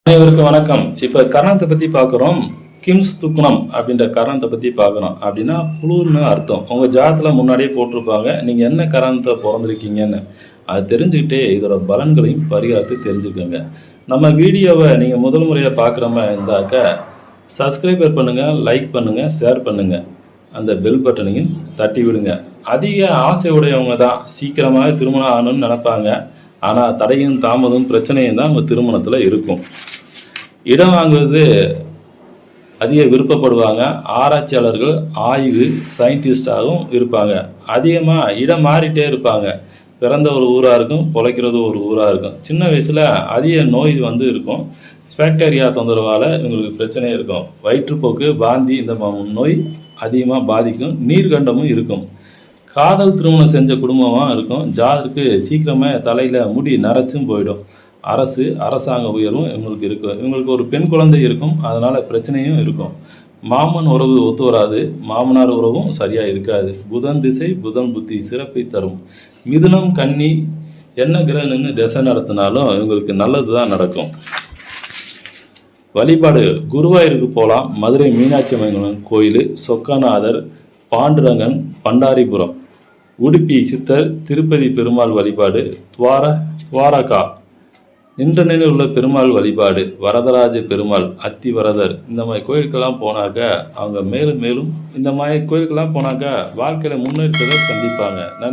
அனைவருக்கும் வணக்கம். இப்போ கரணத்தை பற்றி பார்க்குறோம். கிம்ஸ் துக்குணம் அப்படின்ற கரணத்தை பற்றி பார்க்குறோம். அப்படின்னா புழுன்னு அர்த்தம். உங்கள் ஜாதத்தில் முன்னாடியே போட்டிருப்பாங்க நீங்கள் என்ன கரணத்தை பிறந்திருக்கீங்கன்னு. அதை தெரிஞ்சுக்கிட்டே இதோட பலன்களையும் பரிகாரத்தை தெரிஞ்சுக்கோங்க. நம்ம வீடியோவை நீங்கள் முதல் முறையாக பார்க்குற மாதிரி இருந்தாக்க சப்ஸ்கிரைபர் பண்ணுங்கள், லைக் பண்ணுங்கள், ஷேர் பண்ணுங்கள். அந்த பெல் பட்டனையும் தட்டி விடுங்க. அதிக ஆசை உடையவங்க தான் சீக்கிரமாக திருமணம் ஆகணும்னு நினைப்பாங்க. ஆனால் தடையும் தாமதம் பிரச்சனையும் தான் அவங்க திருமணத்தில் இருக்கும். இடம் வாங்குவது அதிக விருப்பப்படுவாங்க. ஆராய்ச்சியாளர்கள், ஆய்வு சயின்டிஸ்டாகவும் இருப்பாங்க. அதிகமாக இடம் மாறிட்டே இருப்பாங்க. பிறந்த ஒரு ஊராக இருக்கும், பிழைக்கிறது ஒரு ஊராக இருக்கும். சின்ன வயசில் அதிக நோய் இருக்கும். பாக்டீரியா தொந்தரவால் இவங்களுக்கு பிரச்சனை இருக்கும். வயிற்றுப்போக்கு, வாந்தி இந்த நோய் அதிகமாக பாதிக்கும். நீர்கண்டமும் இருக்கும். காதல் திருமணம் செஞ்ச குடும்பமாக இருக்கும். ஜாதருக்கு சீக்கிரமாக தலையில் முடி நரைச்சும் போயிடும். அரசாங்க உயர்வும் இவங்களுக்கு இருக்கும். இவங்களுக்கு ஒரு பெண் குழந்தை இருக்கும். அதனால் பிரச்சனையும் இருக்கும். மாமன் உறவு ஒத்து வராது. மாமனார் உறவும் சரியாக இருக்காது. புதன் திசை, புதன் புத்தி சிறப்பை தரும். மிதுனம், கன்னி என்ன கிரகம் நின்று திசை நடத்தினாலும் இவங்களுக்கு நல்லது தான் நடக்கும். வழிபாடு குருவாயூருக்கு போகலாம். மதுரை மீனாட்சி அம்மன் கோயில், சொக்கநாதர், பாண்டுரங்கன், பண்டாரிபுரம், உடுப்பி சித்தர், திருப்பதி பெருமாள் வழிபாடு, துவாரகா நின்ற நிலையில் உள்ள பெருமாள் வழிபாடு, வரதராஜ பெருமாள், அத்திவரதர் இந்த மாதிரி கோயிலுக்கெல்லாம் போனாக்க அவங்க மேலும் மேலும் இந்த மாதிரி கோயிலுக்கெல்லாம் போனாக்க வாழ்க்கையில் முன்னேற்றத்தை சந்திப்பாங்க. நன்றி.